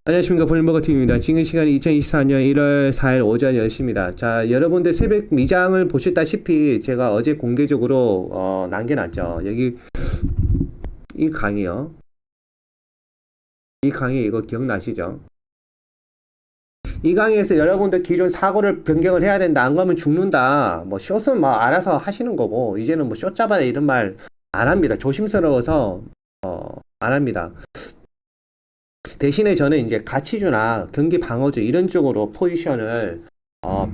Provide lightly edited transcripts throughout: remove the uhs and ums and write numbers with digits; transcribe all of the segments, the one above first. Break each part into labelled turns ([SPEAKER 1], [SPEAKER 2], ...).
[SPEAKER 1] 안녕하십니까. 볼링버거TV입니다. 지금 시간이 2024년 1월 4일 오전 10시입니다. 자, 여러분들 새벽 미장을 보셨다시피 제가 어제 공개적으로 남겨놨죠. 여기 이 강의요. 이 강의 이거 기억나시죠? 이 강의에서 여러분들 기존 사고를 변경을 해야 된다. 안 가면 죽는다. 뭐 숏은 뭐 알아서 하시는 거고 이제는 뭐 숏 잡아라 이런 말 안 합니다. 조심스러워서 안 합니다. 대신에 저는 이제 가치주나 경기 방어주 이런 쪽으로 포지션을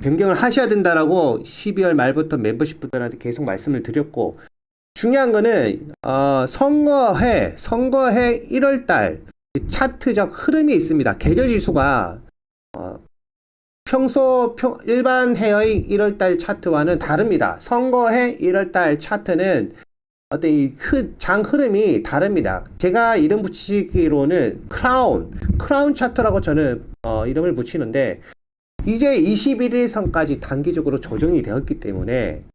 [SPEAKER 1] 변경을 하셔야 된다라고 12월 말부터 멤버십분들한테 계속 말씀을 드렸고, 중요한 거는 선거해 1월달 차트적 흐름이 있습니다. 계절 지수가 일반 해의 1월달 차트와는 다릅니다. 선거해 1월달 차트는 어떤 장 흐름이 다릅니다. 제가 이름 붙이기로는 크라운 차트라고 저는 이름을 붙이는데, 이제 21일선까지 단기적으로 조정이 되었기 때문에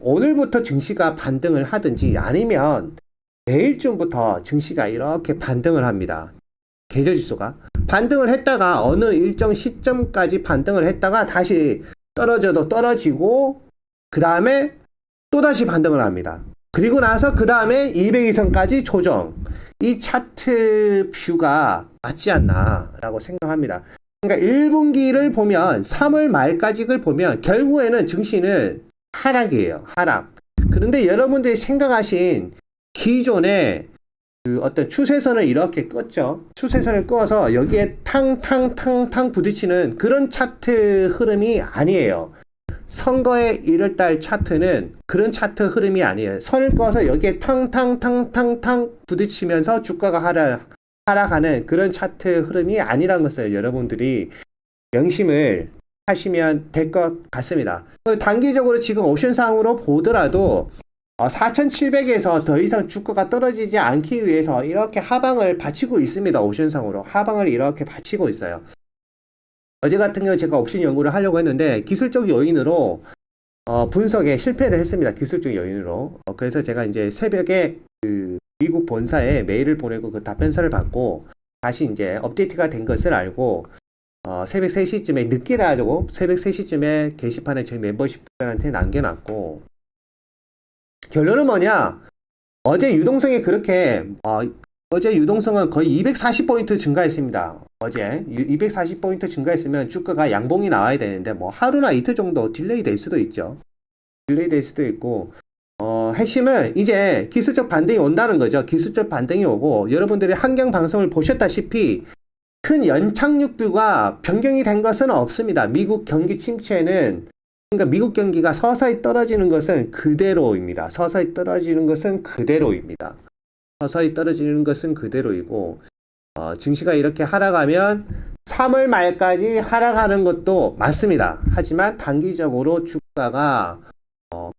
[SPEAKER 1] 오늘부터 증시가 반등을 하든지 아니면 내일쯤부터 증시가 이렇게 반등을 합니다. 계절지수가 반등을 했다가 어느 일정 시점까지 반등을 했다가 다시 떨어져도 떨어지고 그 다음에 또다시 반등을 합니다. 그리고 나서 그 다음에 200일선까지 조정. 이 차트 뷰가 맞지 않나 라고 생각합니다. 그러니까 1분기를 보면 3월 말까지를 보면 결국에는 증시는 하락이에요. 하락. 그런데 여러분들이 생각하신 기존의 그 어떤 추세선을 이렇게 껐죠. 추세선을 끄어서 여기에 탕탕탕탕 부딪히는 그런 차트 흐름이 아니에요. 선거의 1월달 차트는 그런 차트 흐름이 아니에요. 선을 꺼서 여기에 탕탕탕탕탕 부딪히면서 주가가 하락하는 그런 차트 흐름이 아니라는 것을 여러분들이 명심을 하시면 될 것 같습니다. 단기적으로 지금 옵션상으로 보더라도 4,700에서 더 이상 주가가 떨어지지 않기 위해서 이렇게 하방을 받치고 있습니다. 옵션상으로 하방을 이렇게 받치고 있어요. 어제 같은 경우 제가 옵션 연구를 하려고 했는데 기술적 요인으로 분석에 실패를 했습니다. 기술적 요인으로. 그래서 제가 이제 새벽에 그 미국 본사에 메일을 보내고 그 답변서를 받고 다시 이제 업데이트가 된 것을 알고 새벽 3시쯤에 늦게 가지고 새벽 3시쯤에 게시판에 저희 멤버십들한테 남겨놨고, 결론은 뭐냐? 어제 유동성이 그렇게 어제 유동성은 거의 240포인트 증가했습니다. 어제 240포인트 증가했으면 주가가 양봉이 나와야 되는데 뭐 하루나 이틀 정도 딜레이 될 수도 있죠. 딜레이 될 수도 있고, 핵심은 이제 기술적 반등이 온다는 거죠. 기술적 반등이 오고, 여러분들이 한경 방송을 보셨다시피 큰 연착륙뷰가 변경이 된 것은 없습니다. 미국 경기 침체는, 그러니까 미국 경기가 서서히 떨어지는 것은 그대로입니다. 서서히 떨어지는 것은 그대로이고, 증시가 이렇게 하락하면 3월 말까지 하락하는 것도 맞습니다. 하지만 단기적으로 주가가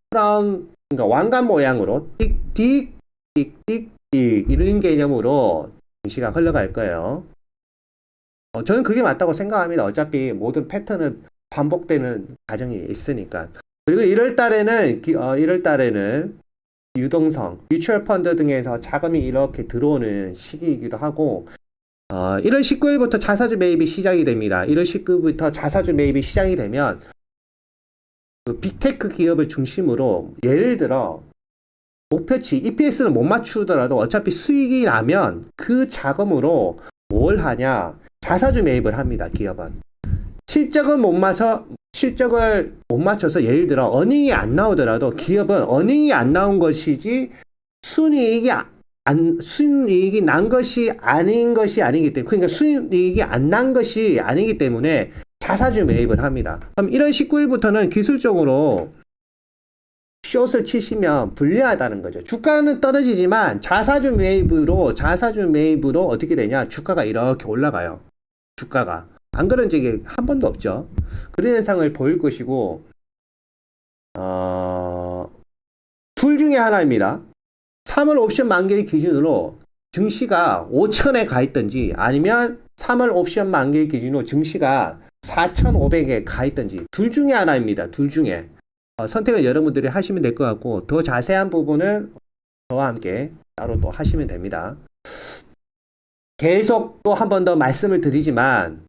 [SPEAKER 1] 그러니까 왕관 모양으로 띡띡 이런 개념으로 증시가 흘러갈 거예요. 저는 그게 맞다고 생각합니다. 어차피 모든 패턴은 반복되는 과정이 있으니까. 그리고 1월달에는 유동성, 뮤추얼 펀드 등에서 자금이 이렇게 들어오는 시기이기도 하고, 1월 19일부터 자사주 매입이 시작이 됩니다. 1월 19일부터 자사주 매입이 시작이 되면 그 빅테크 기업을 중심으로, 예를 들어 목표치 EPS는 못 맞추더라도 어차피 수익이 나면 그 자금으로 뭘 하냐? 자사주 매입을 합니다. 기업은 실적을 못 맞춰서 예를 들어 어닝이 안 나오더라도 기업은 어닝이 안 나온 것이지 순이익이 난 것이 아닌 것이 아니기 때문에, 그러니까 순이익이 안 난 것이 아니기 때문에 자사주 매입을 합니다. 그럼 1월 19일부터는 기술적으로 숏을 치시면 불리하다는 거죠. 주가는 떨어지지만 자사주 매입으로 어떻게 되냐? 주가가 이렇게 올라가요. 주가가. 안 그런 적이 한 번도 없죠. 그런 현상을 보일 것이고, 둘 중에 하나입니다. 3월 옵션 만기일 기준으로 증시가 5천에 가 있든지, 아니면 3월 옵션 만기일 기준으로 증시가 4,500에 가 있든지, 둘 중에 하나입니다. 둘 중에. 선택은 여러분들이 하시면 될 것 같고, 더 자세한 부분은 저와 함께 따로 또 하시면 됩니다. 계속 또 한 번 더 말씀을 드리지만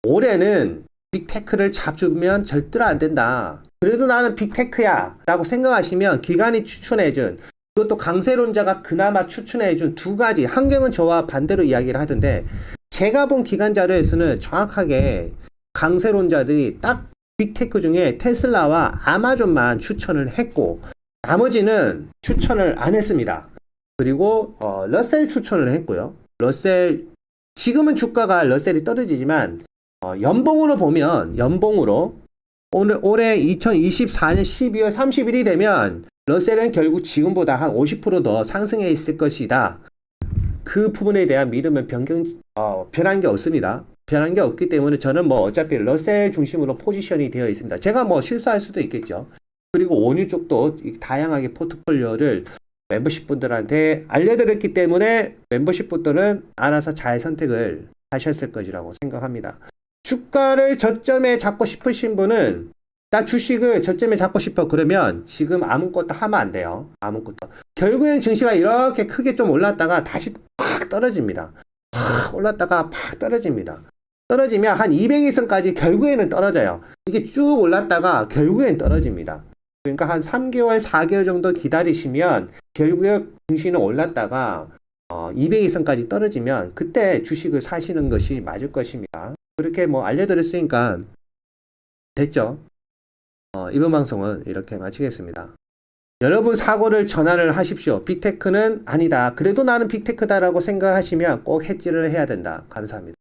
[SPEAKER 1] 올해는 빅테크를 잡으면 절대로 안 된다. 그래도 나는 빅테크야 라고 생각하시면 기관이 추천해준, 그것도 강세론자가 그나마 추천해준 두 가지, 환경은 저와 반대로 이야기를 하던데 제가 본 기관 자료에서는 정확하게 강세론자들이 딱 빅테크 중에 테슬라와 아마존만 추천을 했고 나머지는 추천을 안 했습니다. 그리고 러셀 추천을 했고요. 러셀, 지금은 주가가 러셀이 떨어지지만 연봉으로 보면, 연봉으로 올해 2024년 12월 30일이 되면 러셀은 결국 지금보다 한 50% 더 상승해 있을 것이다. 그 부분에 대한 믿음은 변한 게 없습니다. 변한 게 없기 때문에 저는 뭐 어차피 러셀 중심으로 포지션이 되어 있습니다. 제가 뭐 실수할 수도 있겠죠. 그리고 원유 쪽도 다양하게 포트폴리오를 멤버십 분들한테 알려드렸기 때문에 멤버십 분들은 알아서 잘 선택을 하셨을 것이라고 생각합니다. 주가를 저점에 잡고 싶으신 분은, 나 주식을 저점에 잡고 싶어 그러면 지금 아무것도 하면 안 돼요. 아무것도. 결국엔 증시가 이렇게 크게 좀 올랐다가 다시 팍 떨어집니다. 팍 올랐다가 팍 떨어집니다. 떨어지면 한 200일선까지 결국에는 떨어져요. 이게 쭉 올랐다가 결국엔 떨어집니다. 그러니까 한 3개월, 4개월 정도 기다리시면 결국에 증시는 올랐다가 200일선까지 떨어지면 그때 주식을 사시는 것이 맞을 것입니다. 그렇게 뭐 알려드렸으니까 됐죠. 이번 방송은 이렇게 마치겠습니다. 여러분 사고를 전환을 하십시오. 빅테크는 아니다. 그래도 나는 빅테크다라고 생각하시면 꼭 해지를 해야 된다. 감사합니다.